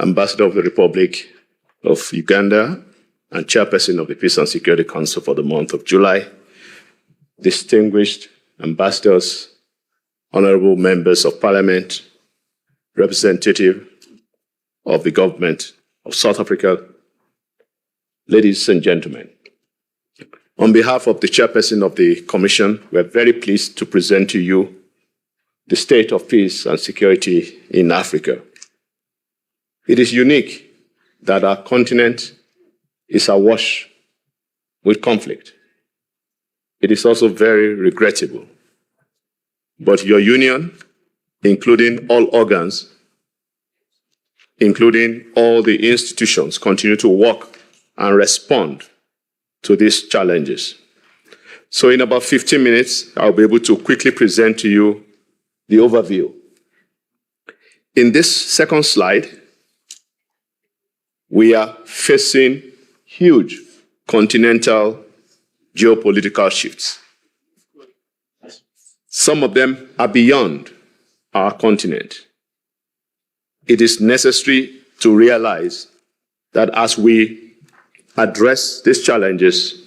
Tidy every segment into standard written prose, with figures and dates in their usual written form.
Ambassador of the Republic of Uganda and Chairperson of the Peace and Security Council for the month of July, distinguished ambassadors, honorable members of Parliament, representative of the government of South Africa, ladies and gentlemen. On behalf of the Chairperson of the Commission, we are very pleased to present to you the state of peace and security in Africa. It is unique that our continent is awash with conflict. It is also very regrettable. But your union, including all organs, including all the institutions, continue to work and respond to these challenges. So in about 15 minutes, I'll be able to quickly present to you the overview. In this second slide, we are facing huge continental geopolitical shifts. Some of them are beyond our continent. It is necessary to realize that as we address these challenges,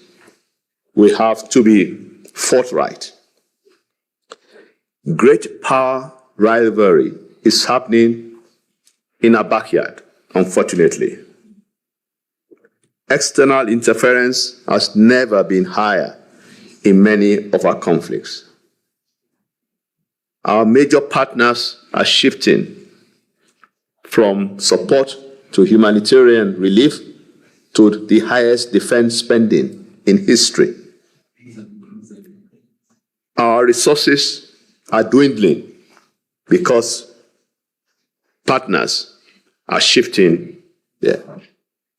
we have to be forthright. Great power rivalry is happening in our backyard, unfortunately. External interference has never been higher in many of our conflicts. Our major partners are shifting from support to humanitarian relief to the highest defense spending in history. Our resources are dwindling because partners are shifting there.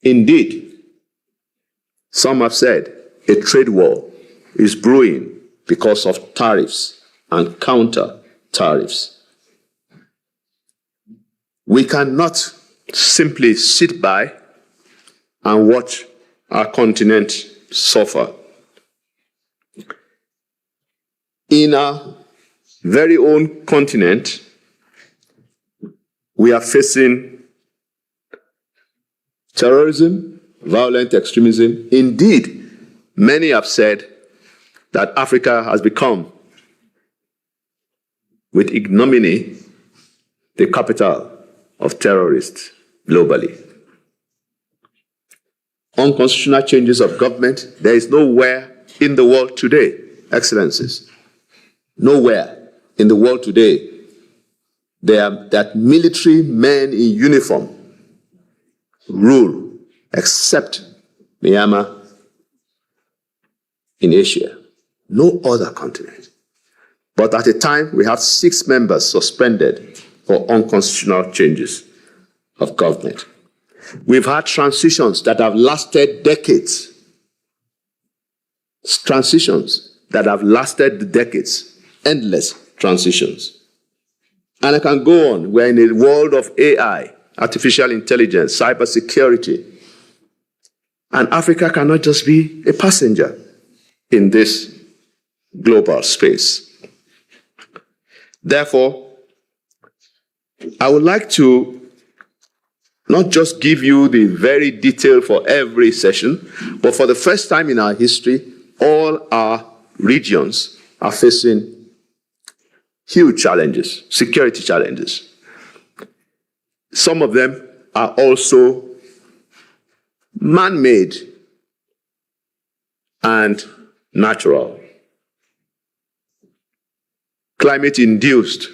Indeed, some have said a trade war is brewing because of tariffs and counter-tariffs. We cannot simply sit by and watch our continent suffer. In our very own continent, we are facing terrorism, violent extremism. Indeed, many have said that Africa has become, with ignominy, the capital of terrorists globally. Unconstitutional changes of government, there is nowhere in the world today, Excellencies, nowhere in the world today that military men in uniform rule except Myanmar in Asia. No other continent. But at a time, we have 6 members suspended for unconstitutional changes of government. We've had transitions that have lasted decades. Transitions that have lasted decades. Endless transitions. And I can go on. We're in a world of AI, artificial intelligence, cybersecurity. And Africa cannot just be a passenger in this global space. Therefore, I would like to not just give you the very detail for every session, but for the first time in our history, all our regions are facing huge challenges, security challenges. Some of them are also man-made and natural. Climate-induced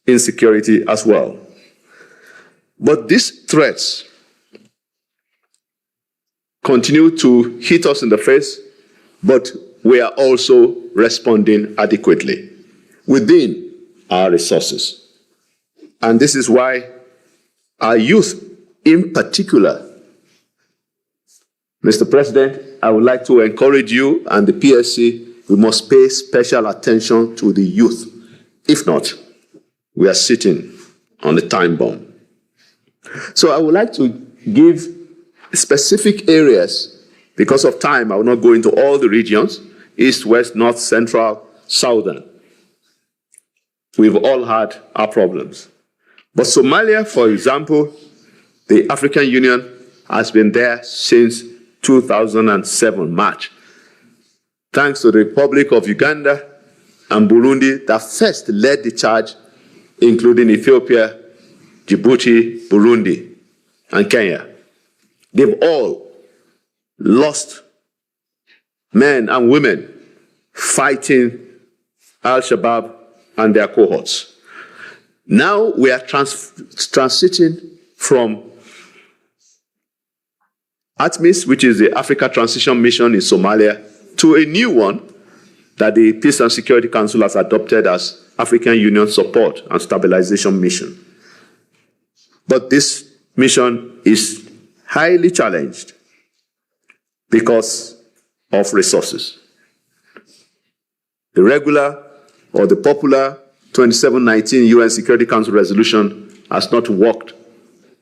insecurity as well. But these threats continue to hit us in the face, but we are also responding adequately within our resources. And this is why our youth in particular, Mr. President, I would like to encourage you and the PSC, we must pay special attention to the youth. If not, we are sitting on a time bomb. So I would like to give specific areas. Because of time, I will not go into all the regions, east, west, north, central, southern. We've all had our problems. But Somalia, for example, The African Union has been there since 2007, March. Thanks to the Republic of Uganda and Burundi that first led the charge, including Ethiopia, Djibouti, Burundi, and Kenya. They've all lost men and women fighting Al-Shabaab and their cohorts. Now we are transiting from ATMIS, which is the Africa Transition Mission in Somalia, to a new one that the Peace and Security Council has adopted as African Union Support and Stabilization Mission. But this mission is highly challenged because of resources. The regular or the popular 2719 UN Security Council resolution has not worked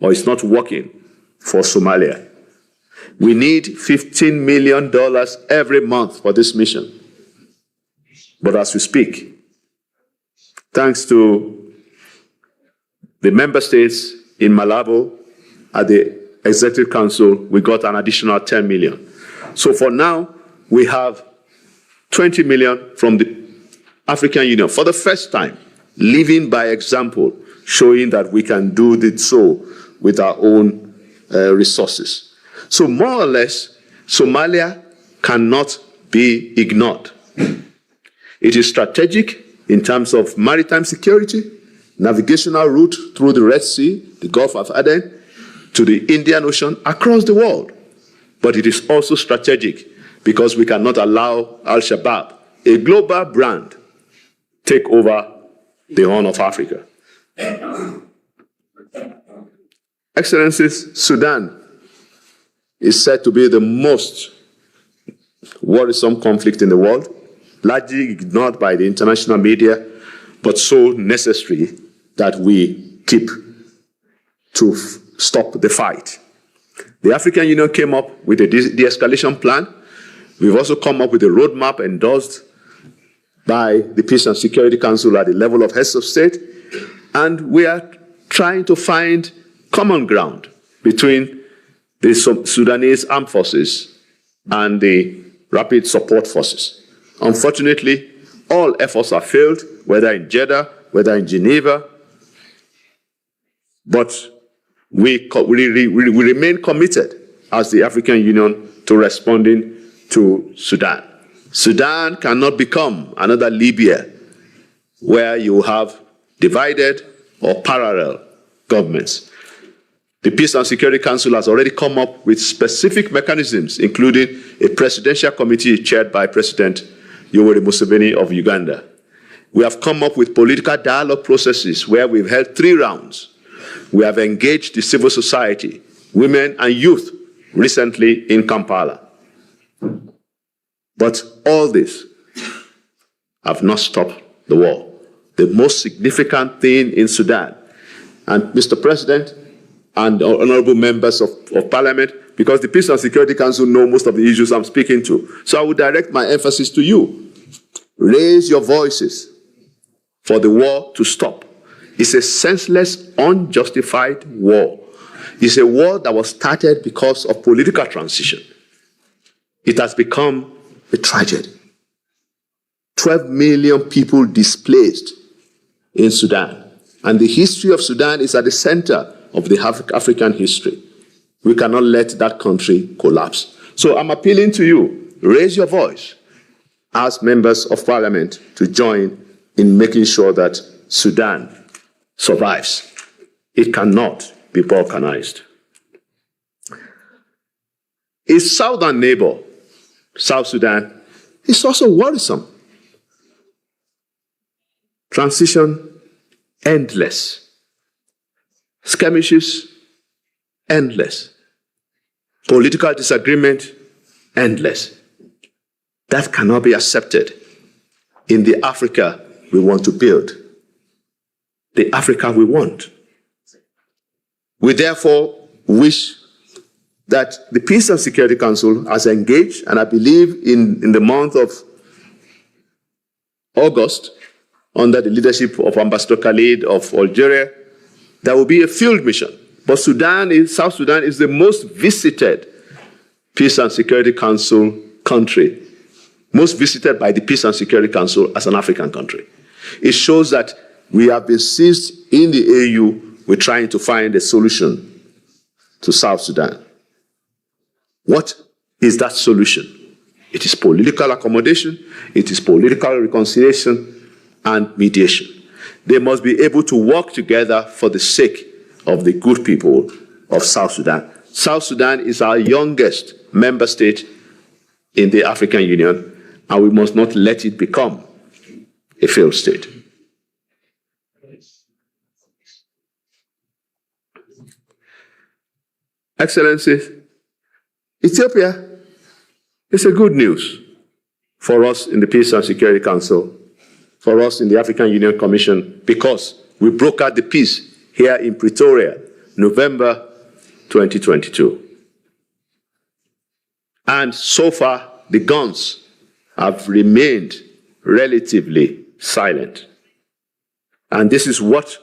or is not working for Somalia. We need $15 million every month for this mission. But as we speak, thanks to the member states in Malabo at the Executive Council, we got an additional 10 million. So for now, we have 20 million from the African Union for the first time, living by example, showing that we can do so with our own resources. So more or less, Somalia cannot be ignored. It is strategic in terms of maritime security, navigational route through the Red Sea, the Gulf of Aden, to the Indian Ocean, across the world. But it is also strategic because we cannot allow Al-Shabaab, a global brand, take over the Horn of Africa. Excellencies, Sudan is said to be the most worrisome conflict in the world, largely ignored by the international media, but so necessary that we keep to stop the fight. The African Union came up with a de-escalation plan. We've also come up with a roadmap endorsed by the Peace and Security Council at the level of heads of state, and we are trying to find common ground between the Sudanese armed forces and the rapid support forces. Unfortunately, all efforts have failed, whether in Jeddah, whether in Geneva, but we remain committed as the African Union to responding to Sudan. Sudan cannot become another Libya where you have divided or parallel governments. The Peace and Security Council has already come up with specific mechanisms, including a presidential committee chaired by President Yoweri Museveni of Uganda. We have come up with political dialogue processes where we've held 3 rounds. We have engaged the civil society, women and youth, recently in Kampala. But all this have not stopped the war. The most significant thing in Sudan, and Mr. President and honorable members of Parliament, because the Peace and Security Council know most of the issues I'm speaking to. So I will direct my emphasis to you. Raise your voices for the war to stop. It's a senseless, unjustified war. It's a war that was started because of political transition. It has become a tragedy. 12 million people displaced in Sudan. And the history of Sudan is at the center of the African history. We cannot let that country collapse. So I'm appealing to you, raise your voice as members of Parliament to join in making sure that Sudan survives. It cannot be balkanized. Its southern neighbor, South Sudan, is also worrisome. Transition, endless. Skirmishes, endless. Political disagreement, endless. That cannot be accepted in the Africa we want to build. The Africa we want. We therefore wish that the Peace and Security Council has engaged, and I believe in the month of August, under the leadership of Ambassador Khalid of Algeria, there will be a field mission But South Sudan is the most visited Peace and Security Council country, most visited by the Peace and Security Council as an African country. It shows that we have been seized in the AU with trying to find a solution to South Sudan. What is that solution? It is political accommodation, it is political reconciliation and mediation. They must be able to work together for the sake of the good people of South Sudan. South Sudan is our youngest member state in the African Union, and we must not let it become a failed state. Excellencies, Ethiopia is a good news for us in the Peace and Security Council, for us in the African Union Commission, because we brokered the peace here in Pretoria, November 2022. And so far, the guns have remained relatively silent. And this is what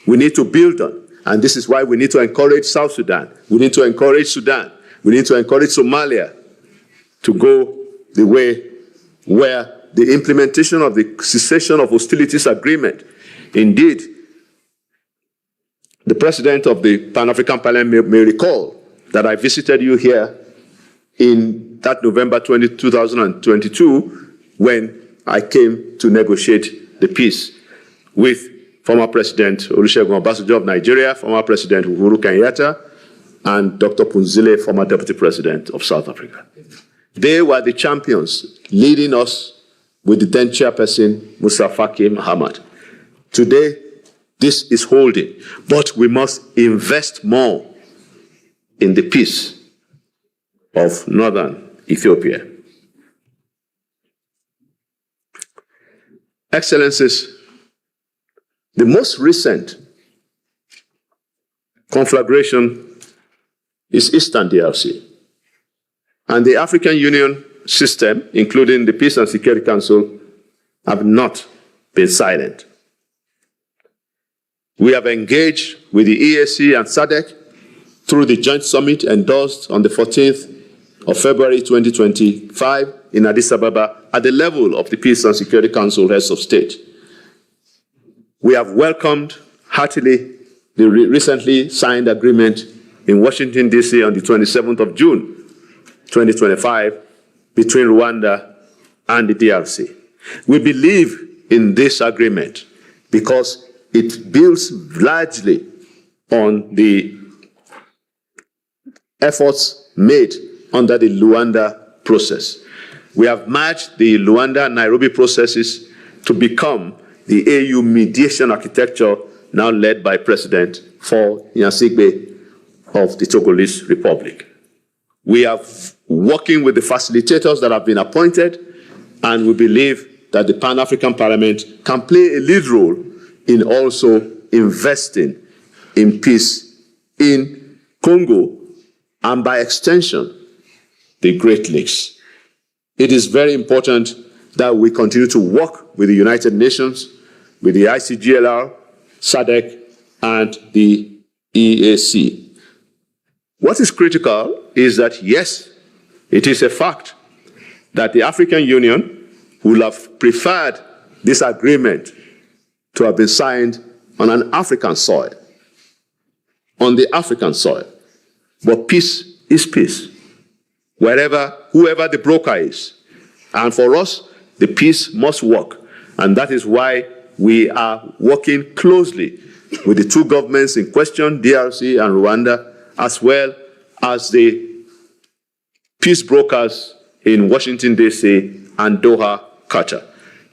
we need to build on. And this is why we need to encourage South Sudan. We need to encourage Sudan. We need to encourage Somalia to go the way where the implementation of the cessation of hostilities agreement. Indeed, the president of the Pan-African Parliament may recall that I visited you here in that November 2022 when I came to negotiate the peace with former President Olusegun Obasanjo of Nigeria, former President Uhuru Kenyatta, and Dr. Punzile, former Deputy President of South Africa. They were the champions leading us with the then chairperson, Musa Faki Mahamat. Today, this is holding, but we must invest more in the peace of northern Ethiopia. Excellencies, the most recent conflagration is Eastern DRC. And the African Union system, including the Peace and Security Council, have not been silent. We have engaged with the EAC and SADC through the joint summit endorsed on the 14th of February 2025 in Addis Ababa at the level of the Peace and Security Council heads of state. We have welcomed heartily the recently signed agreement in Washington, D.C. on the 27th of June 2025 between Rwanda and the DRC. We believe in this agreement because it builds largely on the efforts made under the Luanda process. We have merged the Luanda and Nairobi processes to become the AU mediation architecture now led by President Faure Gnassingbe of the Togolese Republic. We are working with the facilitators that have been appointed, and we believe that the Pan-African Parliament can play a lead role in also investing in peace in Congo and by extension, the Great Lakes. It is very important that we continue to work with the United Nations, with the ICGLR, SADC, and the EAC. What is critical is that, yes, it is a fact that the African Union would have preferred this agreement to have been signed on an African soil, on the African soil. But peace is peace, whoever the broker is. And for us, the peace must work. And that is why we are working closely with the two governments in question, DRC and Rwanda, as well as the peace brokers in Washington, D.C. and Doha, Qatar.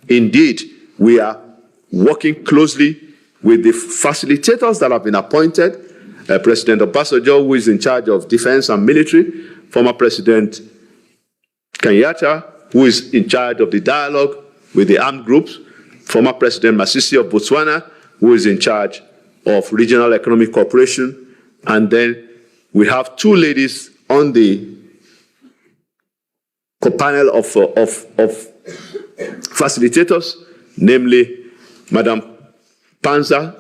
Indeed, we are working closely with the facilitators that have been appointed, President Obasanjo, who is in charge of defense and military, former President Kenyatta, who is in charge of the dialogue with the armed groups, former President Masisi of Botswana, who is in charge of regional economic cooperation, and then we have two ladies on the panel of facilitators, namely Madam Panza,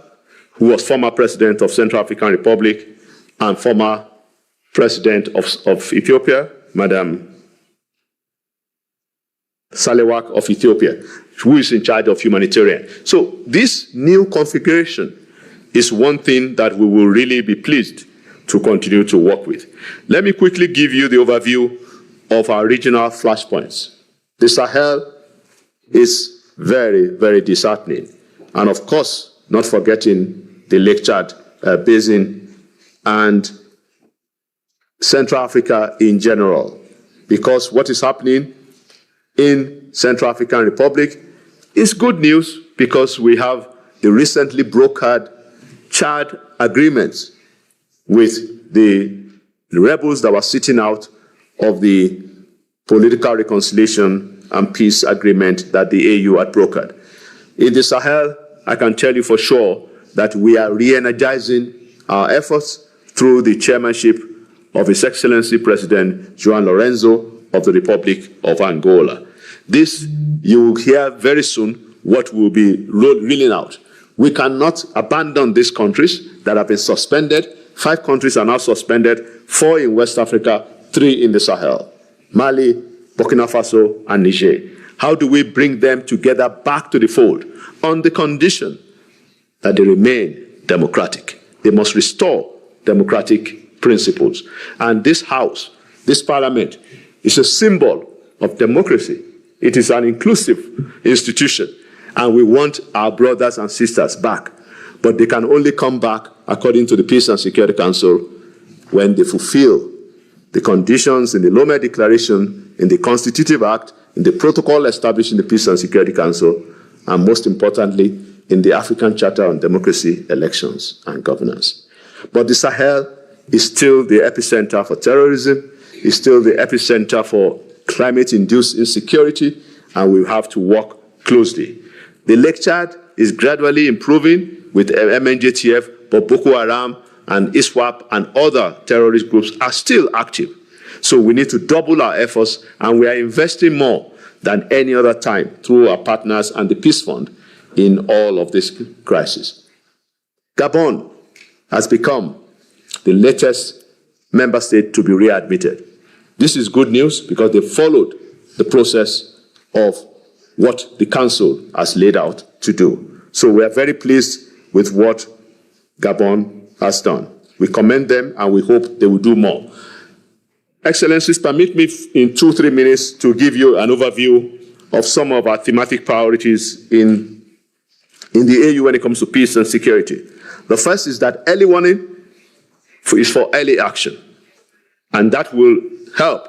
who was former president of Central African Republic, and former President of Ethiopia, Madam Salewak of Ethiopia, who is in charge of humanitarian. So this new configuration is one thing that we will really be pleased to continue to work with. Let me quickly give you the overview of our regional flashpoints. The Sahel is very, very disheartening. And of course, not forgetting the Lake Chad Basin and Central Africa in general, because what is happening in Central African Republic is good news, because we have the recently brokered Chad agreements with the rebels that were sitting out of the political reconciliation and peace agreement that the AU had brokered. In the Sahel, I can tell you for sure that we are re-energizing our efforts through the chairmanship of His Excellency President João Lorenzo of the Republic of Angola. This, you will hear very soon what will be reeling out. We cannot abandon these countries that have been suspended. 5 countries are now suspended, 4 in West Africa, 3 in the Sahel: Mali, Burkina Faso, and Niger. How do we bring them together back to the fold? On the condition that they remain democratic. They must restore democratic principles. And this House, this Parliament, is a symbol of democracy. It is an inclusive institution, and we want our brothers and sisters back. But they can only come back, according to the Peace and Security Council, when they fulfill the conditions in the Lome Declaration, in the Constitutive Act, in the protocol established in the Peace and Security Council, and most importantly, in the African Charter on Democracy, Elections, and Governance. But the Sahel is still the epicenter for terrorism, is still the epicenter for climate-induced insecurity, and we have to work closely. The Lake Chad is gradually improving with MNJTF, but Boko Haram and ISWAP and other terrorist groups are still active. So we need to double our efforts, and we are investing more than any other time through our partners and the Peace Fund in all of this crisis. Gabon has become the latest member state to be readmitted. This is good news because they followed the process of what the Council has laid out to do. So we are very pleased with what Gabon has done. We commend them, and we hope they will do more. Excellencies, permit me in 2-3 minutes to give you an overview of some of our thematic priorities in the AU when it comes to peace and security. The first is that early warning is for early action, and that will help.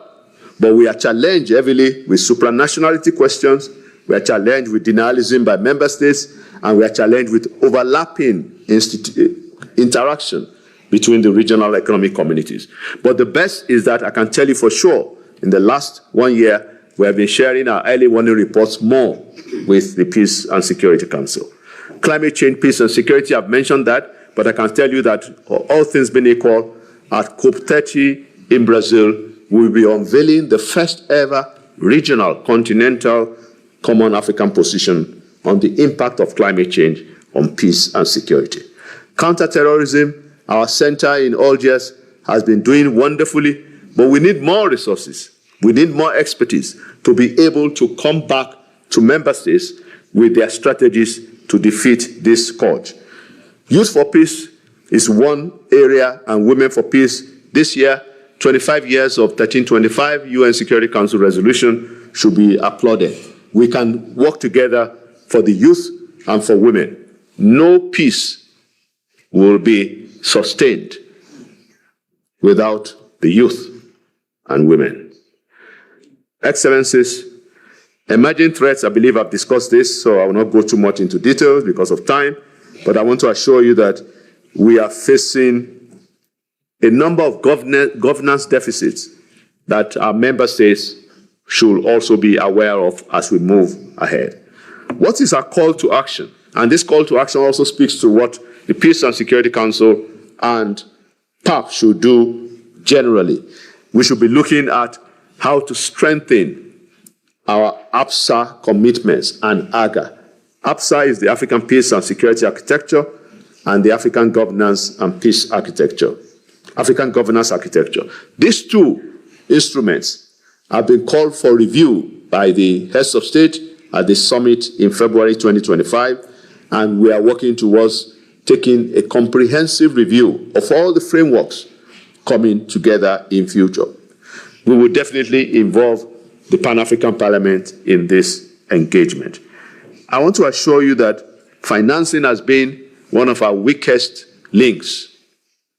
But we are challenged heavily with supranationality questions, we are challenged with denialism by member states, and we are challenged with overlapping interaction between the regional economic communities. But the best is that I can tell you for sure, in the last 1 year, we have been sharing our early warning reports more with the Peace and Security Council. Climate change, peace and security, I've mentioned that, but I can tell you that all things being equal, at COP30 in Brazil, we'll be unveiling the first ever regional, continental, common African position on the impact of climate change on peace and security. Counterterrorism, our center in Algiers has been doing wonderfully, but we need more resources. We need more expertise to be able to come back to member states with their strategies to defeat this scourge. Youth for Peace is one area, and Women for Peace. This year, 25 years of 1325 UN Security Council resolution should be applauded. We can work together for the youth and for women. No peace will be sustained without the youth and women. Excellencies, emerging threats, I believe I've discussed this, so I will not go too much into details because of time, but I want to assure you that we are facing a number of governance deficits that our member states should also be aware of as we move ahead. What is our call to action? And this call to action also speaks to what the Peace and Security Council and PAP should do generally. We should be looking at how to strengthen our APSA commitments and AGA. APSA is the African Peace and Security Architecture, and the African Governance and Peace Architecture. African governance architecture. These two instruments have been called for review by the heads of state at the summit in February 2025, and we are working towards taking a comprehensive review of all the frameworks coming together in future. We will definitely involve the Pan-African Parliament in this engagement. I want to assure you that financing has been one of our weakest links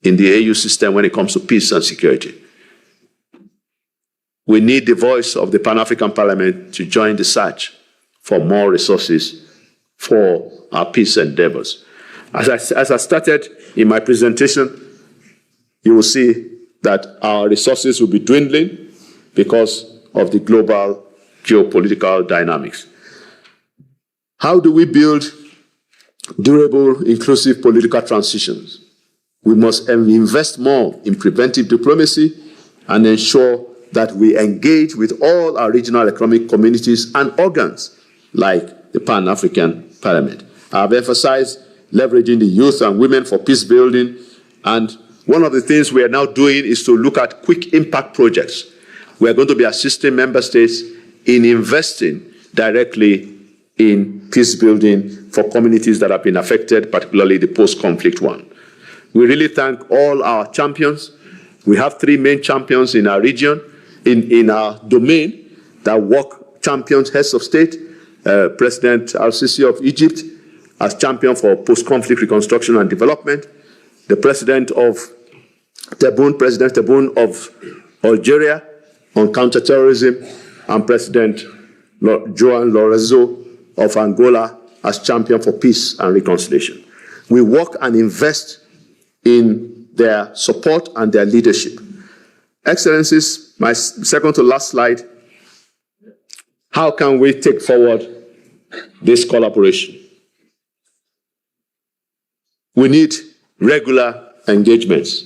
in the AU system when it comes to peace and security. We need the voice of the Pan-African Parliament to join the search for more resources for our peace endeavors. As I started in my presentation, you will see that our resources will be dwindling because of the global geopolitical dynamics. How do we build durable, inclusive political transitions? We must invest more in preventive diplomacy and ensure that we engage with all our regional economic communities and organs like the Pan-African Parliament. I have emphasized leveraging the youth and women for peace building, and one of the things we are now doing is to look at quick impact projects. We are going to be assisting member states in investing directly in peace building for communities that have been affected, particularly the post-conflict one. We really thank all our champions. We have three main champions in our region, in our domain, that work champions, heads of state, President al-Sisi of Egypt as champion for post-conflict reconstruction and development, the President Tebboune of Algeria on counterterrorism, and President João Lourenço of Angola as champion for peace and reconciliation. We work and invest in their support and their leadership. Excellencies, my second to last slide, how can we take forward this collaboration? We need regular engagements.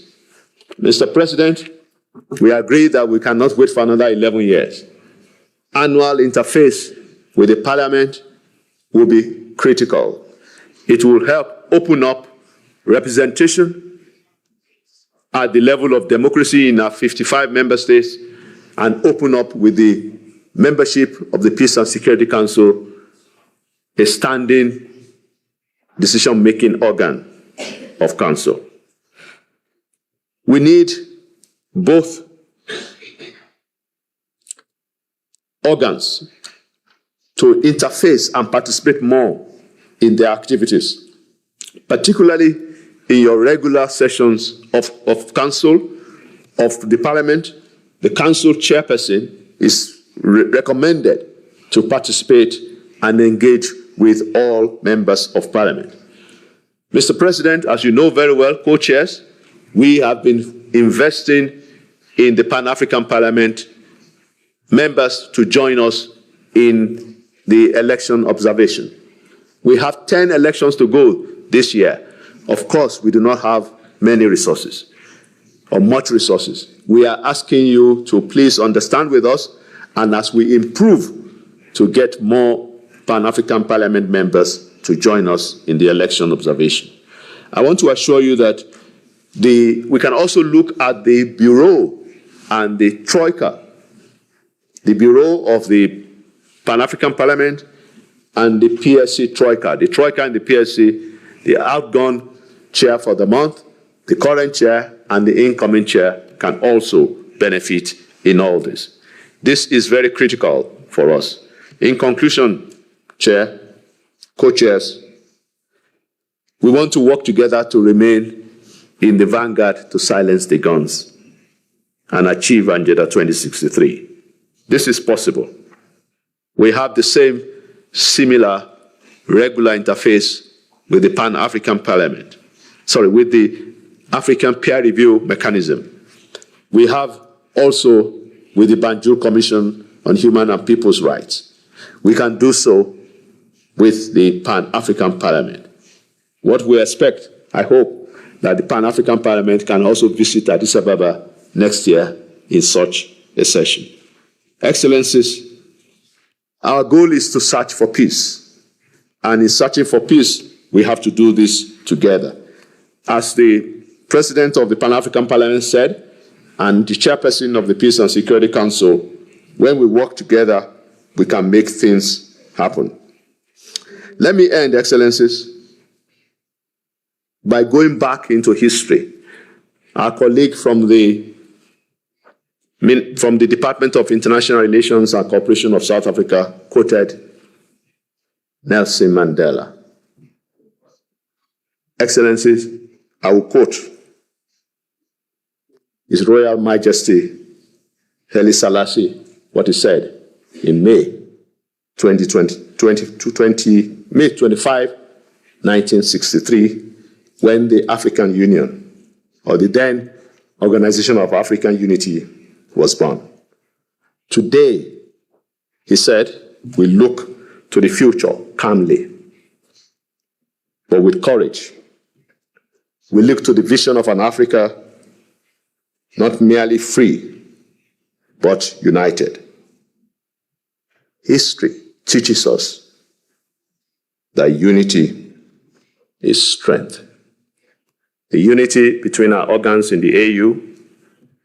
Mr. President, we agree that we cannot wait for another 11 years. Annual interface with the Parliament will be critical. It will help open up representation at the level of democracy in our 55 member states and open up with the membership of the Peace and Security Council a standing decision-making organ of Council. We need both organs to interface and participate more in their activities, particularly in your regular sessions of Council, of the Parliament. The Council chairperson is recommended to participate and engage with all members of Parliament. Mr. President, as you know very well, co-chairs, we have been investing in the Pan-African Parliament members to join us in the election observation. We have 10 elections to go this year. Of course, we do not have many resources or much resources. We are asking you to please understand with us, and as we improve, to get more Pan-African Parliament members to join us in the election observation. I want to assure you that we can also look at the Bureau and the Troika, the Bureau of the Pan-African Parliament and the PSC Troika. The Troika and the PSC, the outgone chair for the month, the current chair, and the incoming chair can also benefit in all this. This is very critical for us. In conclusion, Chair, co-chairs, we want to work together to remain in the vanguard to silence the guns and achieve Agenda 2063. This is possible. We have the same similar regular interface with the Pan-African Parliament, with the African peer review mechanism. We have also with the Banjul Commission on Human and People's Rights. We can do so with the Pan-African Parliament. What we expect, I hope, that the Pan-African Parliament can also visit Addis Ababa next year in such a session. Excellencies, our goal is to search for peace. And in searching for peace, we have to do this together. As the President of the Pan-African Parliament said, and the chairperson of the Peace and Security Council, when we work together, we can make things happen. Let me end, Excellencies, by going back into history. Our colleague from the Department of International Relations and Cooperation of South Africa quoted Nelson Mandela. Excellencies, I will quote His Royal Majesty Haile Selassie, what he said in May 25, 1963, when the African Union, or the then Organization of African Unity, was born. Today, he said, we look to the future calmly, but with courage. We look to the vision of an Africa not merely free, but united. History teaches us that unity is strength. The unity between our organs in the AU,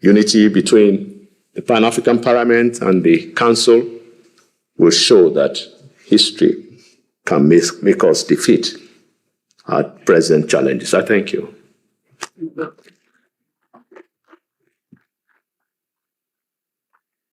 unity between the Pan-African Parliament and the Council will show that history can make us defeat our present challenges. I thank you.